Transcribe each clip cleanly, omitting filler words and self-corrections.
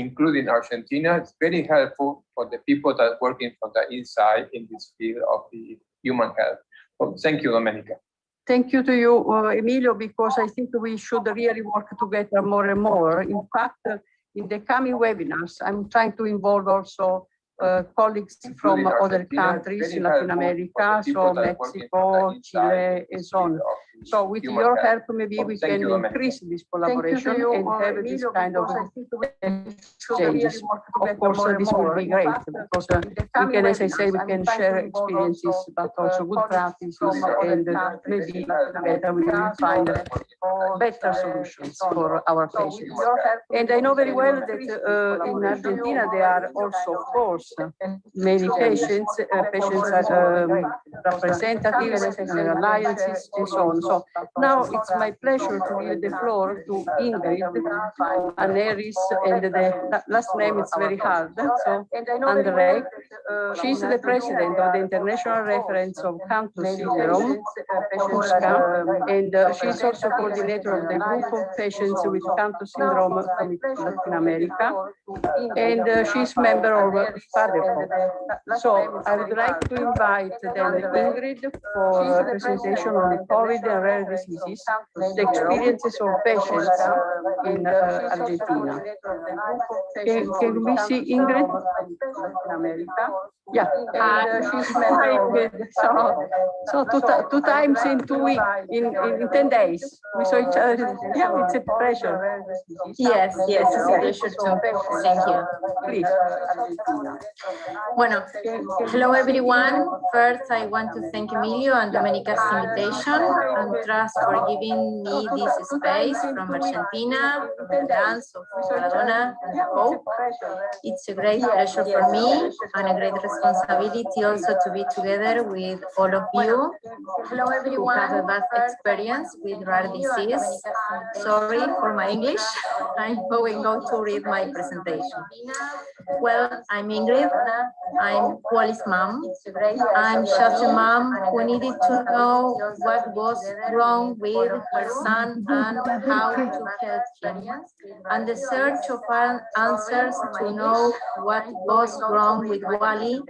including Argentina, is very helpful for the people that are working from the inside in this field of the human health. So thank you, Domenica. Thank you to you, Emilio, because I think we should really work together more and more. In fact, in the coming webinars, I'm trying to involve also colleagues from other countries in Latin America, so Mexico, Chile, and so on. So with your help, maybe we can increase this collaboration and have this kind of exchanges. Of course, this will be great because we can, as I say, we can share experiences, but also good practices, and maybe together we will find better solutions for our patients. And I know very well that in Argentina there are also, of course, many patients, representatives, alliances, and so on. So now it's my pleasure to give the floor to Ingrid Aneris, and the last name is very hard. So Andre, she's the president of the International Reference of Cantu Syndrome, and she's also coordinator of the group of patients with Cantu syndrome from Latin America, and she's member of FADECO. So I would like to invite then Ingrid for a presentation on the COVID and rare diseases, the experiences of patients in Argentina. Can we see Ingrid? Yeah, she's married. So two times in 2 weeks, in 10 days, we saw each other. Yeah, it's a pleasure. Yes, it's a pleasure too. Thank you. Please. Bueno, hello everyone. First, I want to thank Emilio and Domenica's invitation and Trust for giving me this space from Argentina, from the lands of Maradona and Hope. It's a great pleasure for me and a great responsibility also to be together with all of you who have a vast experience with rare disease. Sorry for my English. I'm going to read my presentation. Well, I'm Ingrid. I'm Wally's mom. I'm just a mom who needed to know what was wrong with her son and how to help him. And the search of answers to know what was wrong with Wally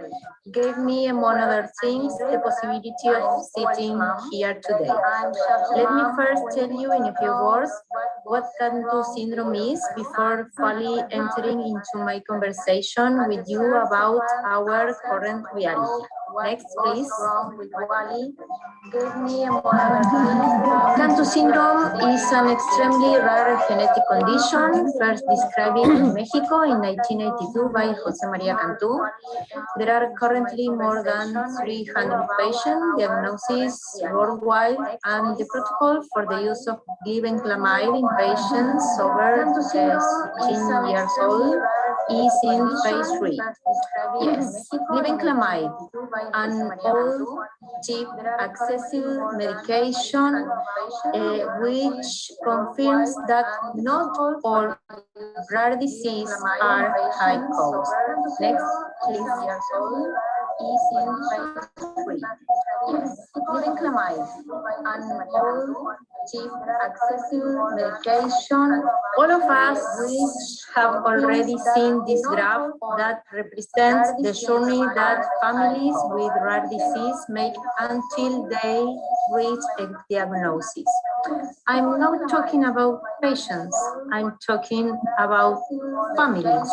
gave me, among other things, the possibility of sitting here today. Let me first tell you in a few words what Cantu syndrome is before fully entering into my conversation with you about our current reality. Next, please. Cantu syndrome is an extremely rare genetic condition, first described in Mexico in 1982 by Jose Maria Cantu. There are currently more than 300 patient diagnoses worldwide, and the protocol for the use of glibenclamide in patients over 16 years old is in phase 3. Yes, glibenclamide, an old, cheap, accessible medication which confirms that not all rare diseases are high cost. Next, please. Is in phase 3. Yes, glibenclamide, an old, cheap, accessible medication. All of us have already seen this graph that represents the journey that families with rare disease make until they reach a diagnosis. I'm not talking about patients, I'm talking about families,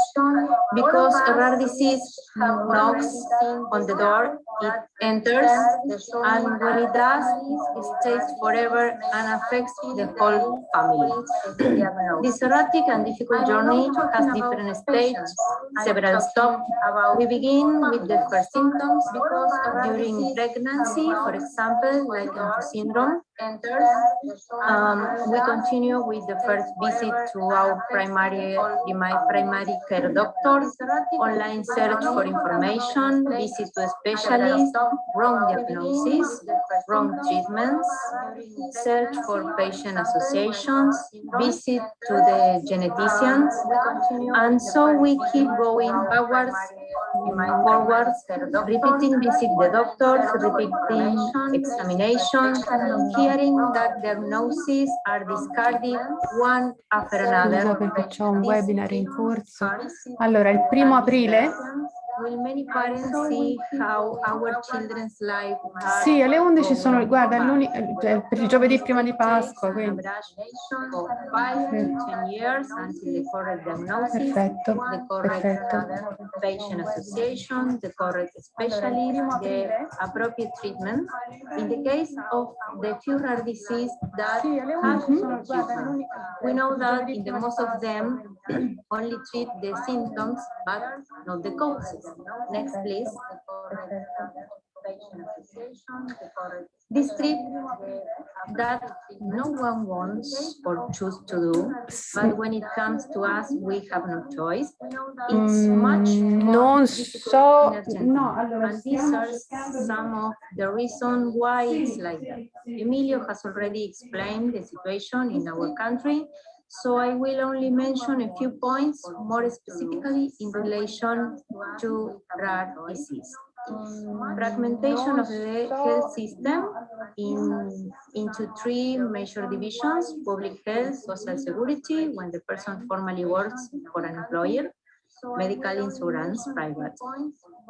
because a rare disease knocks on the door, it enters, and when it does, it stays forever and affects the whole family. This erratic and difficult journey has different stages, several stops. We begin with the first symptoms during pregnancy, for example, like Cantu syndrome. We continue with the first visit to our primary care doctor, online search for information, visit to a specialist, wrong diagnosis, wrong treatments, search for patient associations, visit to the geneticians, and so we keep going backwards forward, repeating visit the doctors, repeating examinations, hearing that diagnoses are discarded one after another. Scusa perché c'ho un webinar in corso. Allora, il 1° aprile. Will many parents see how our children's life are Sì, alle 11 sono, guarda, cioè, per il giovedì prima di Pasqua, quindi. Perfetto, perfetto. Patient association, the correct specialist, the appropriate treatment. In the case of the few rare disease that have treatment, we know that in the most of them only treat the symptoms but not the causes. Next, please. This trip that no one wants or choose to do, but when it comes to us, we have no choice. It's much more difficult in Argentina. And these are some of the reasons why it's like that. Emilio has already explained the situation in our country, so I will only mention a few points more specifically in relation to rare disease. Fragmentation of the health system into 3 major divisions: public health, social security, when the person formally works for an employer, medical insurance, private.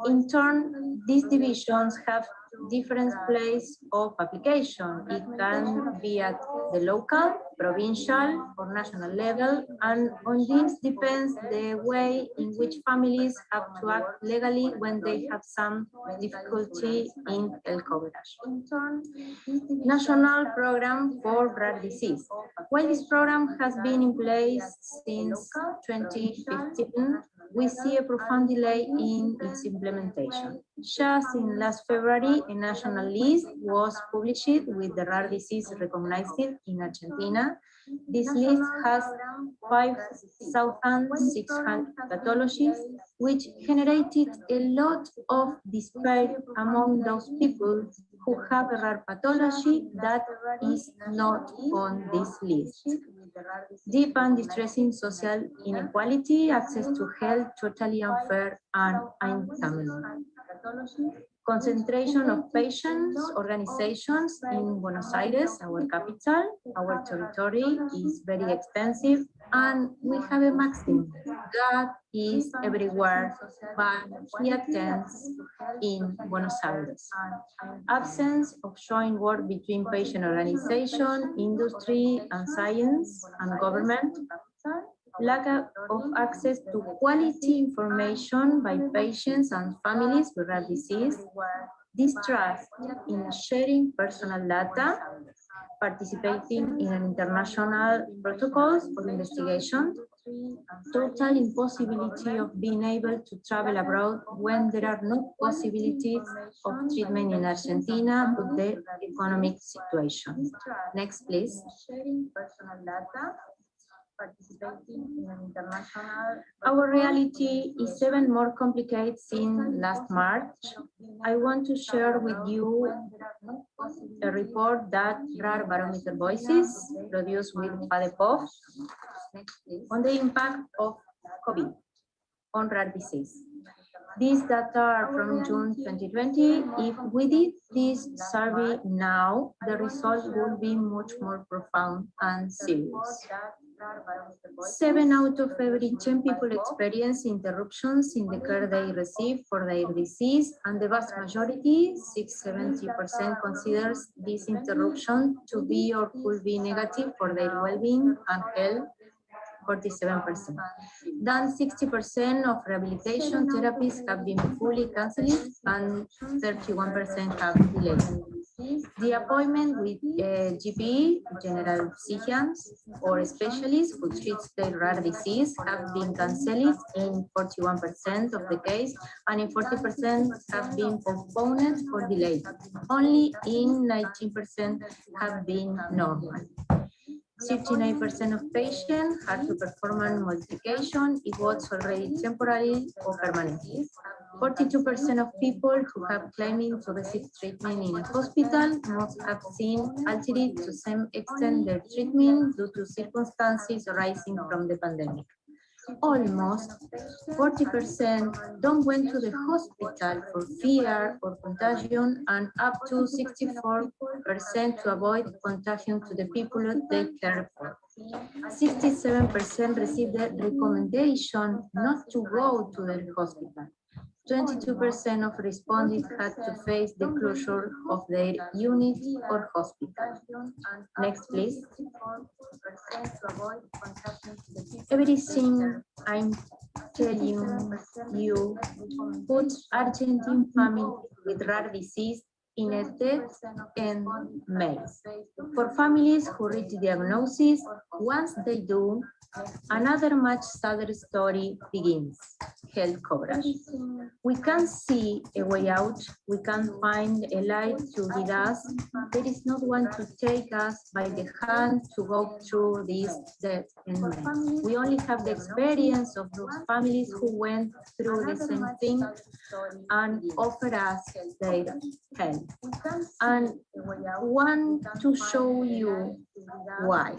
In turn, these divisions have different place of application. It can be at the local, provincial, or national level, and on this depends the way in which families have to act legally when they have some difficulty in health coverage. National Program for Rare Disease. While this program has been in place since 2015, we see a profound delay in its implementation. Just in last February, a national list was published with the rare disease recognized in Argentina. This list has 5,600 pathologies, which generated a lot of despair among those people who have a rare pathology that is not on this list. Deep and distressing social inequality, access to health totally unfair and untimely. Concentration of patients, organizations in Buenos Aires, our capital. Our territory is very extensive and we have a maximum. God is everywhere, but he attends in Buenos Aires. Absence of joint work between patient organization, industry and science and government. Lack of access to quality information by patients and families with rare disease. Distrust in sharing personal data. Participating in international protocols of investigation. Total impossibility of being able to travel abroad when there are no possibilities of treatment in Argentina with the economic situation. Next, please. Participating in an international. Our reality is even more complicated since last March. I want to share with you a report that Rare Barometer Voices produced with FADEPOF on the impact of COVID on rare disease. These data are from June 2020. If we did this survey now, the result would be much more profound and serious. 7 out of every 10 people experience interruptions in the care they receive for their disease, and the vast majority, 70%, considers this interruption to be or could be negative for their well-being and health. 47%. Then 60% of rehabilitation therapies have been fully cancelled and 31% have delayed. The appointment with a GP, general physicians, or specialists who treats their rare disease have been cancelled in 41% of the case, and in 40% have been postponed or delayed. Only in 19% have been normal. 69% of patients had to perform a modification if it was already temporary or permanent. 42% of people who have claiming to receive treatment in a hospital must have seen altered to some extent their treatment due to circumstances arising from the pandemic. Almost 40% don't went to the hospital for fear or contagion, and up to 64% to avoid contagion to the people they care for. 67% received the recommendation not to go to the hospital. 22% of respondents had to face the closure of their unit or hospital. Next, please. Everything I'm telling you puts Argentine families with rare disease in a dead end maze. For families who reach diagnosis, once they do, another much sadder story begins: health coverage. We can't see a way out, we can't find a light to lead us. There is no one to take us by the hand to go through this dead end maze. We only have the experience of those families who went through the same thing and offer us their help. And want to show you why.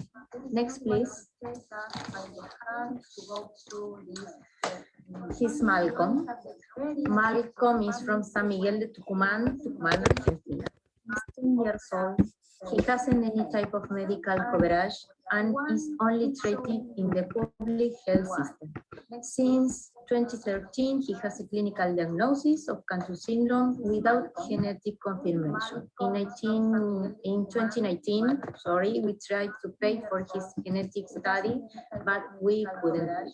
Next, please. He's Malcolm. Malcolm is from San Miguel de Tucumán, Argentina. He's 10 years old. He hasn't any type of medical coverage and is only treated in the public health system. Since 2013, he has a clinical diagnosis of Cantu syndrome without genetic confirmation. In 2019, we tried to pay for his genetic study, but we couldn't do it.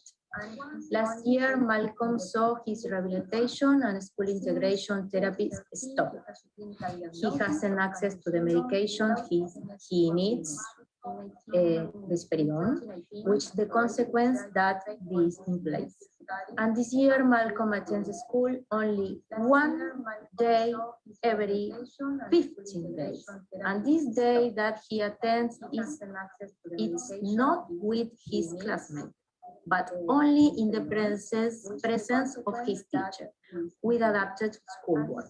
Last year, Malcolm saw his rehabilitation and school integration therapy stop. He hasn't access to the medication he needs, risperidone, which the consequence that this in place. And this year, Malcolm attends school only one day every 15 days. And this day that he attends it's not with his classmates, but only in the presence of his teacher, with adapted schoolwork.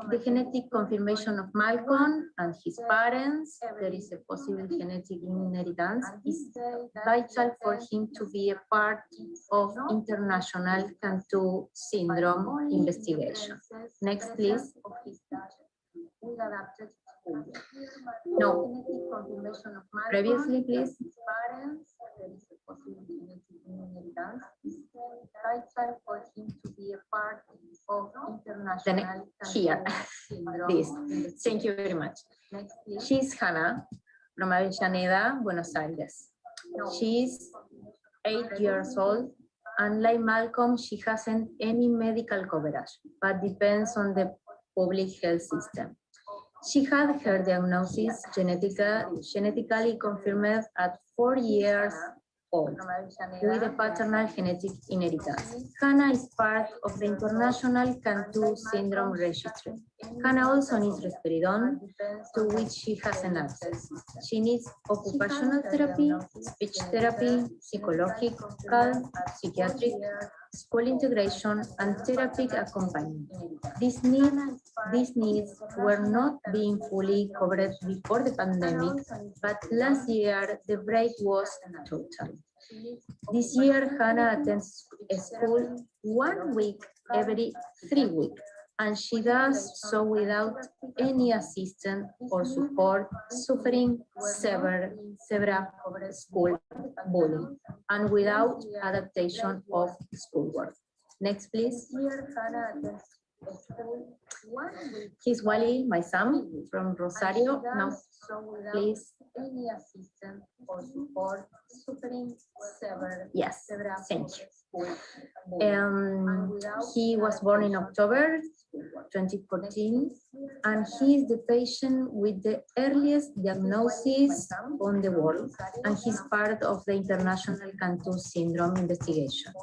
The genetic confirmation of Malcolm and his parents, there is a possible genetic inheritance, is vital for him to be a part of international Cantu syndrome investigation. Next, please. No. Previously, please. Here, this. Thank you very much. She's Hannah from Avellaneda, Buenos Aires. She's 8 years old, and like Malcolm, she hasn't any medical coverage, but depends on the public health system. She had her diagnosis genetically confirmed at 4 years old with a paternal genetic inheritance. Hannah is part of the International Cantu Syndrome Registry. Hannah also needs risperidone, to which she has an access. She needs occupational therapy, speech therapy, psychological, psychiatric, school integration, and therapeutic accompaniment. These needs were not being fully covered before the pandemic, but last year the break was total. This year, Hannah attends school 1 week every 3 weeks, and she does so without any assistance or support, suffering several school bullying, and without adaptation of schoolwork. Next, please. He's Wally, my son, from Rosario. Now, please. Yes, thank you. He was born in October 2014, and he is the patient with the earliest diagnosis on the world, and he's part of the International Cantu Syndrome investigation.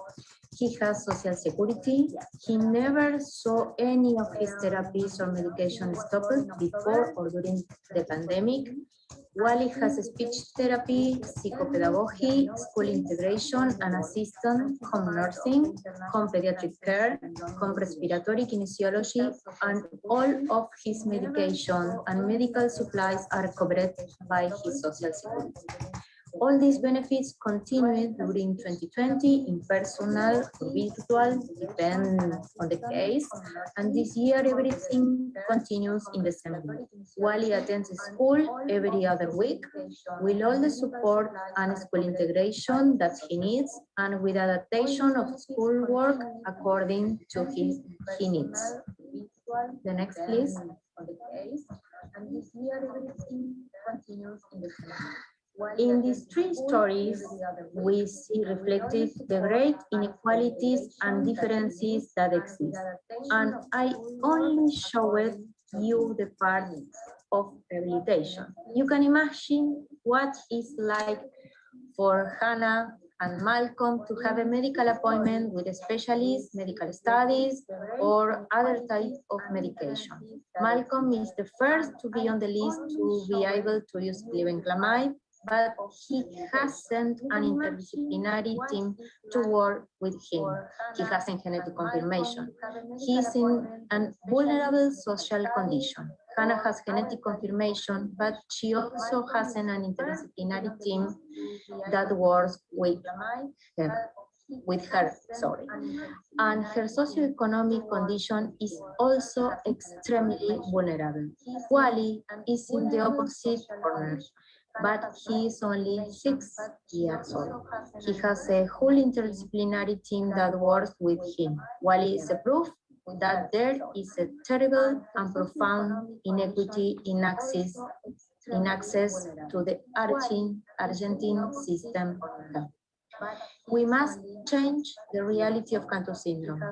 He has social security. He never saw any of his therapies or medication stopped before or during the pandemic. Wally has speech therapy, psychopedagogy, school integration and assistance, home nursing, home pediatric care, home respiratory kinesiology, and all of his medication and medical supplies are covered by his social security. All these benefits continued during 2020 in personal or virtual, depend on the case. And this year, everything continues in the same way. Wally attends school every other week with all the support and school integration that he needs and with adaptation of schoolwork according to his needs. The next, please. In these three stories, we see reflected the great inequalities and differences that exist. And I only showed you the part of rehabilitation. You can imagine what it's like for Hannah and Malcolm to have a medical appointment with a specialist, medical studies, or other type of medication. Malcolm is the first to be on the list to be able to use glibenclamide, but he hasn't an interdisciplinary team to work with him. He hasn't genetic confirmation. He's in a vulnerable social condition. Hannah has genetic confirmation, but she also has an interdisciplinary team that works with her. And her socioeconomic condition is also extremely vulnerable. Wally is in the opposite corner, but he is only 6 years old. He has a whole interdisciplinary team that works with him. Wally is a proof that there is a terrible and profound inequity in access to the Argentine system of health. We must change the reality of Cantu syndrome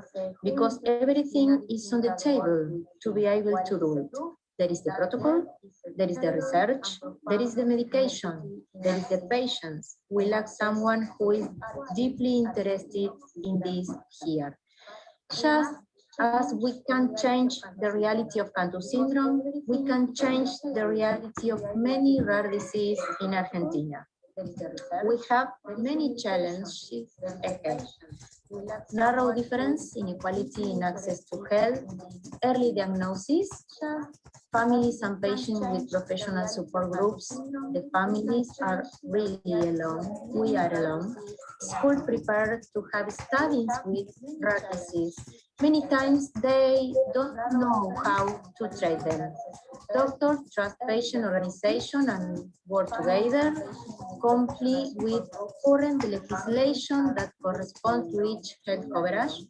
because everything is on the table to be able to do it. There is the protocol, there is the research, there is the medication, there is the patients. We lack someone who is deeply interested in this here. Just as we can change the reality of Cantu syndrome, we can change the reality of many rare diseases in Argentina. We have many challenges ahead. Narrow difference, inequality in access to health, early diagnosis, families and patients with professional support groups. The families are really alone. We are alone. School prepared to have studies with rare disease. Many times they don't know how to treat them. Doctors trust patient organization and work together, comply with current legislation that corresponds to each health coverage.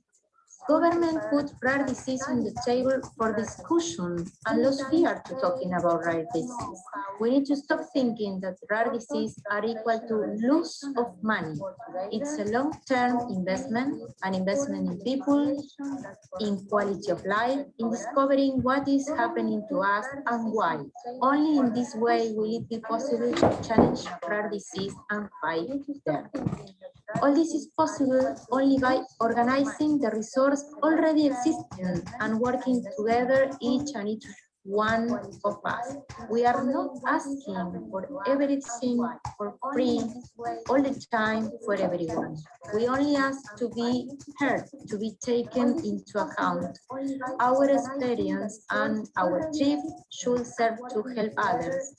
Government put rare disease on the table for discussion and lose fear to talking about rare disease. We need to stop thinking that rare disease are equal to loss of money. It's a long-term investment, an investment in people, in quality of life, in discovering what is happening to us and why. Only in this way will it be possible to challenge rare disease and fight them. All this is possible only by organizing the resource already existing and working together each one of us. We are not asking for everything for free all the time for everyone. We only ask to be heard, to be taken into account. Our experience and our trip should serve to help others,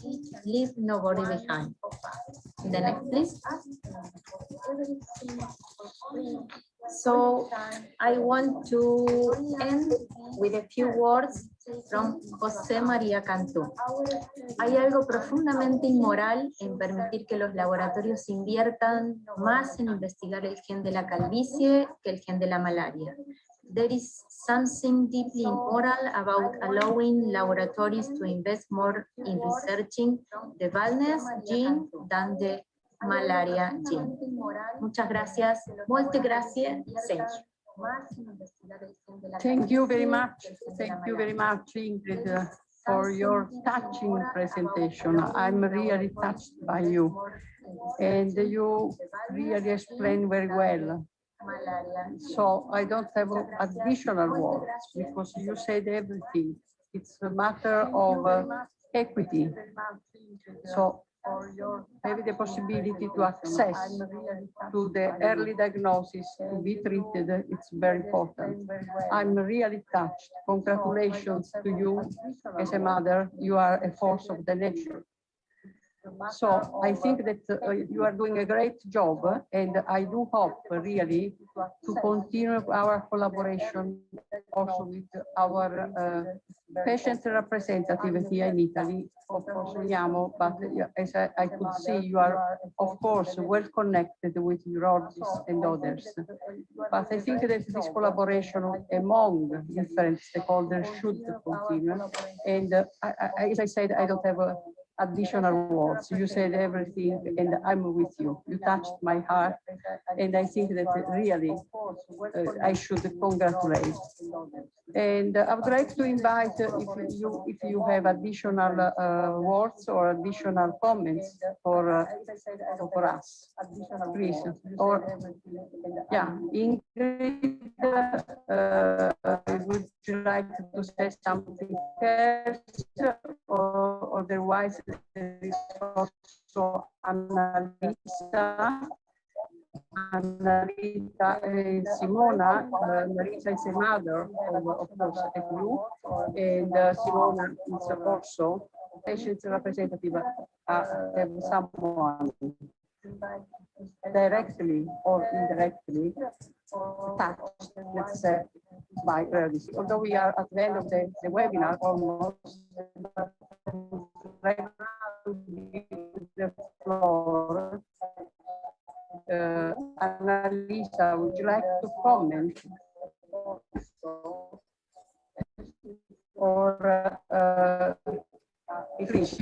leave nobody behind. The next, please. So I want to end with a few words from José María Cantú. Hay algo profundamente inmoral en permitir que los laboratorios inviertan más en investigar el gen de la calvicie que el gen de la malaria. There is something deeply immoral about allowing laboratories to invest more in researching the baldness gene than the malaria gene. Muchas gracias. Molte grazie. Thank you. Thank you very much. Thank you very much, Ingrid, for your touching presentation. I'm really touched by you. And you really explained very well. So I don't have additional words because you said everything. It's a matter of equity. So maybe the possibility to access to the early diagnosis to be treated, it's very important. I'm really touched. Congratulations to you as a mother. You are a force of the nature. So I think that you are doing a great job, and I do hope really to continue our collaboration also with our patient representative here in Italy. Of course, Liamo, but as I could see, you are, of course, well connected with urologists and others. But I think that this collaboration among different stakeholders should continue. And as I said, I don't have additional words. You said everything, and I'm with you. You touched my heart, and I think that really I should congratulate. And I would like to invite if you have additional words or additional comments for us, please. Or yeah, Ingrid, would you like to say something else, or otherwise there is also Annalisa. Annalisa and Simona. Marisa is a mother of course, at you, and Simona is also patient representative. Have someone directly or indirectly touched, let's say, by this. Although we are at the end of the webinar almost, like to give the floor. Annalisa, would you like to comment? Or please.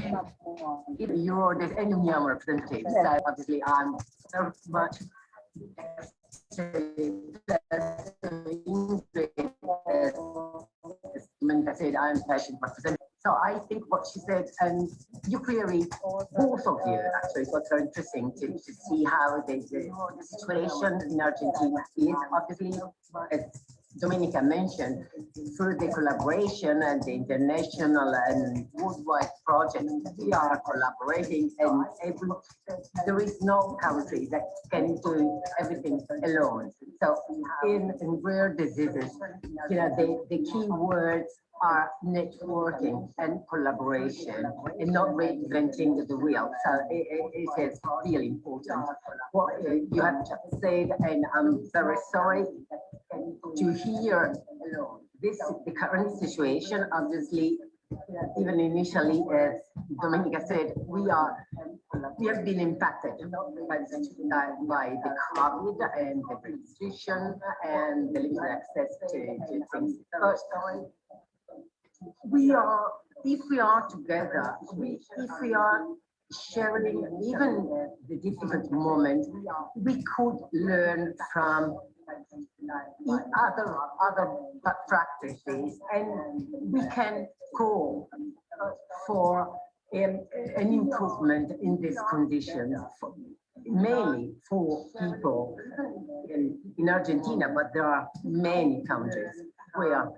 You're the NUM representative, so obviously I'm very much Monica said I'm patient representative. So I think what she said, and you clearly, both of you actually, it was very interesting to see how the situation in Argentina is. Obviously, as Domenica mentioned, through the collaboration and the international and worldwide projects, we are collaborating, and there is no country that can do everything alone. So in rare diseases, you know, the key words are networking and collaboration, and not reinventing the wheel. So it is really important. What you have said, and I'm very sorry to hear the current situation. Obviously, even initially, as Domenica said, we have been impacted by the COVID and the restriction and the limited access to things. But if we are together, if we are sharing even the difficult moment, we could learn from other practices, and we can call for an improvement in these conditions, mainly for people in Argentina, but there are many countries where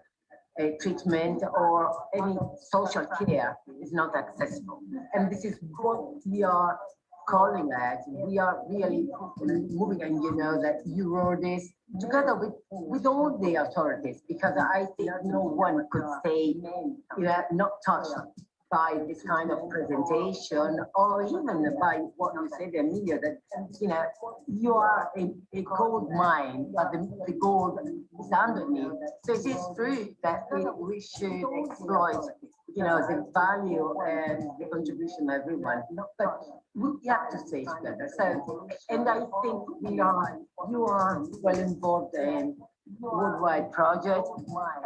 treatment or any social care is not accessible. And this is what we are calling at. We are really moving, and you know that you wrote this together with all the authorities, because I think no one could say, not touched by this kind of presentation, or even by what you said, Emilio, that you are a gold mine, but the gold is underneath. So it is true that we should exploit, the value and the contribution of everyone, but we have to stay together. So, and I think you are well involved in worldwide project,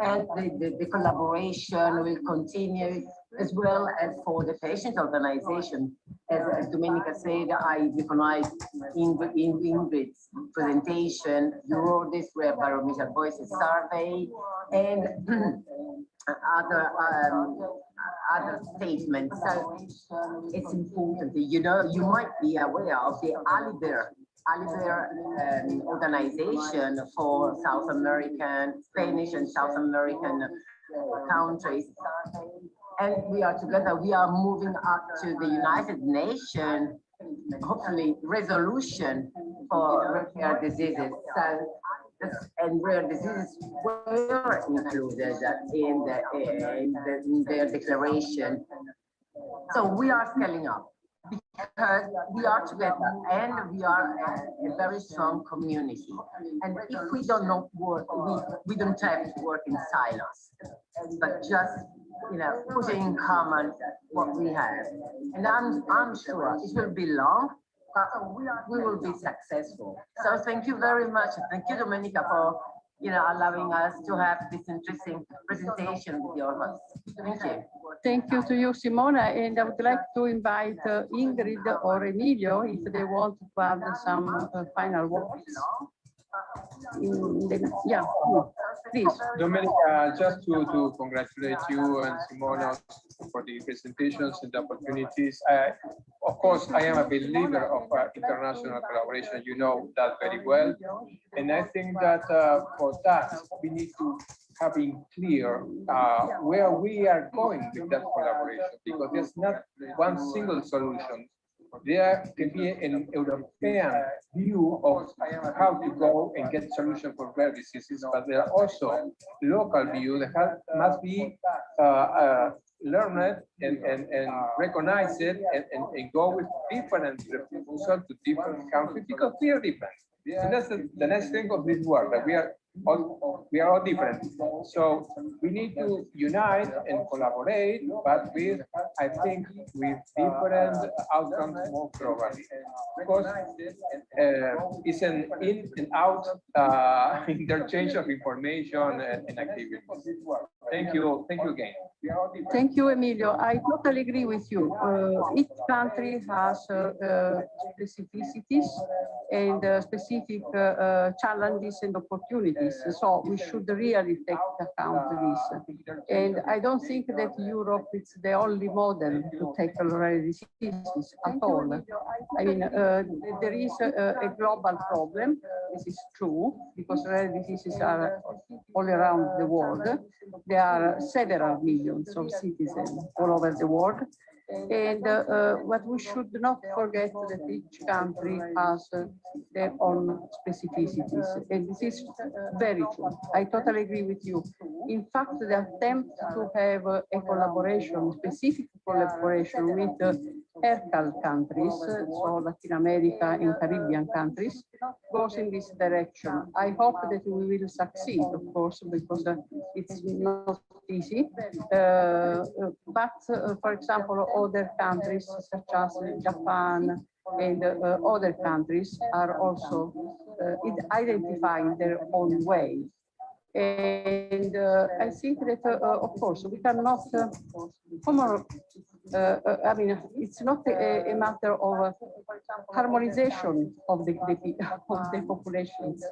and the collaboration will continue, as well as for the patient organization. As Domenica said, I recognize Ingrid's presentation. You wrote this Barometer Voices survey, and other statements. So it's important. You might be aware of the Aliber organization for South American, Spanish and South American countries. And we are together, we are moving up to the United Nations, hopefully resolution for rare diseases. So, and rare diseases were included in their declaration. So we are scaling up, because we are together and we are a very strong community. And if we don't know work, we don't have to work in silence, but just putting in common what we have. And I'm sure it will be long, but we will be successful. So thank you very much. Thank you, Domenica, for allowing us to have this interesting presentation with your host. Thank you. Thank you to you, Simona. And I would like to invite Ingrid or Emilio if they want to add some final words. Yeah, please. Domenica, just to congratulate you and Simona for the presentations and the opportunities. Of course, I am a believer of international collaboration. You know that very well. And I think that for that, we need to have in clear where we are going with that collaboration, because there's not one single solution. There can be an European view of how to go and get solution for rare diseases, but there are also local views that must be learned and recognized and go with different proposals to different countries because we are different. And that's the next thing of this work, that we are all different. So we need to unite and collaborate, but with, I think, with different outcomes more probably. Because it's an in and out interchange of information and activities. Thank you again. Thank you, Emilio. I totally agree with you. Each country has specificities and specific challenges and opportunities. So we should really take account of this. And I don't think that Europe is the only model to tackle rare diseases at all. I mean, there is a global problem. This is true, because rare diseases are all around the world. There are several millions of citizens all over the world. And what we should not forget that each country has their own specificities. And this is very true. I totally agree with you. In fact, the attempt to have a collaboration, specific collaboration with ERCAL countries, so Latin America and Caribbean countries, goes in this direction. I hope that we will succeed, of course, because it's not easy. But for example, other countries such as Japan and other countries are also identifying their own way. And I think that, of course, we cannot, I mean, it's not a matter of harmonization of the populations.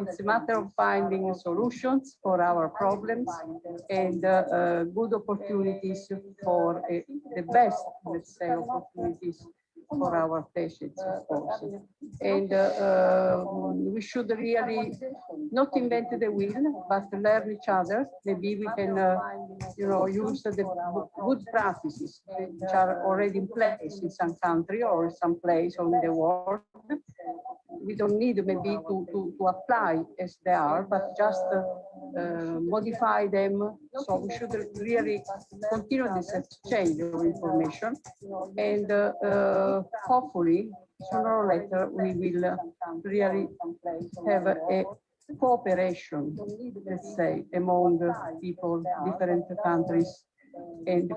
It's a matter of finding solutions for our problems and good opportunities for the best, let's say, opportunities for our patients, of course. And we should really not invent the wheel, but learn each other. Maybe we can, use the good practices which are already in place in some country or some place on the world. We don't need maybe to apply as they are, but just modify them. So we should really continue this exchange of information, and hopefully sooner or later we will really have a cooperation, let's say, among people, different countries, and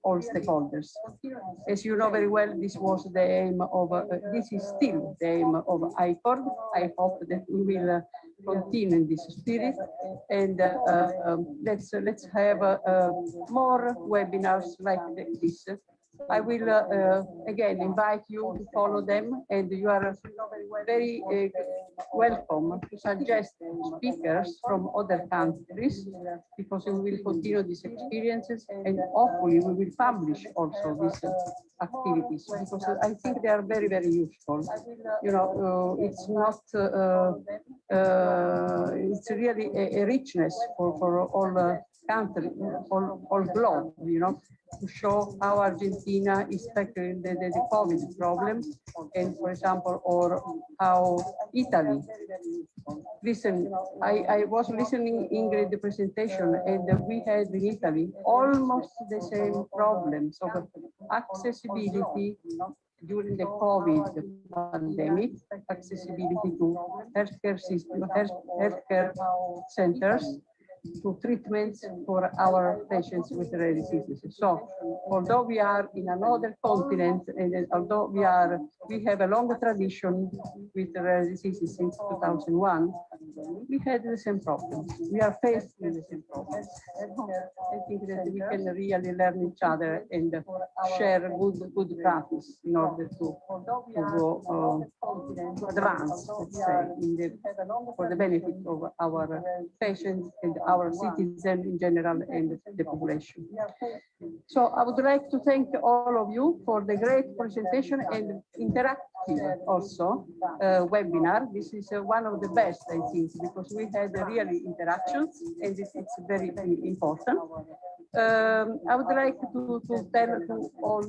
all stakeholders. As you know very well, this was the aim of, this is still the aim of ICORD. I hope that we will continue in this spirit, and let's have more webinars like this. I will again invite you to follow them, and you are very welcome to suggest speakers from other countries, because we will continue these experiences, and hopefully we will publish also these activities, because I think they are very, very useful. It's not, it's it's really a richness for all country, all globe, you know, to show how Argentina is tackling the COVID problem, and for example, or how Italy. Listen, I was listening Ingrid the presentation, and we had in Italy almost the same problems of accessibility during the COVID pandemic, accessibility to healthcare system, healthcare centers, to treatments for our patients with rare diseases. So, although we are in another continent, and although we have a long tradition with rare diseases since 2001, we had the same problems. We are faced with the same problems. I think that we can really learn each other and share good practice in order to go to advance, let's say, for the benefit of our patients and our citizens in general and the population. So I would like to thank all of you for the great presentation and interactive also webinar. This is one of the best, I think, because we had really interactions, and it's very important. I would like to tell to all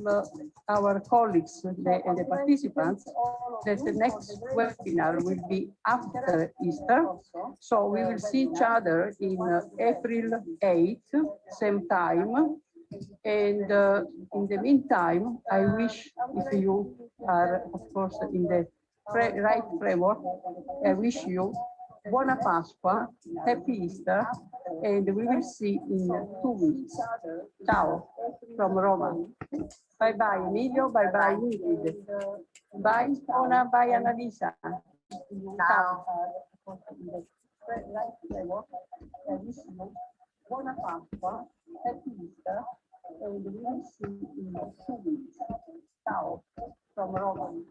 our colleagues and the participants that the next webinar will be after Easter. So we will see each other in April 8th, same time. And in the meantime, I wish, if you are, of course, in the right framework, I wish you Buona Pasqua, Happy Easter, and we will see in 2 weeks. Ciao from Roma. Bye bye, Emilio. Bye bye, Ingrid. Bye, Ona. Bye, Annalisa. Ciao. Buona Pasqua, Happy Easter, and we will see in 2 weeks. Ciao from Roma.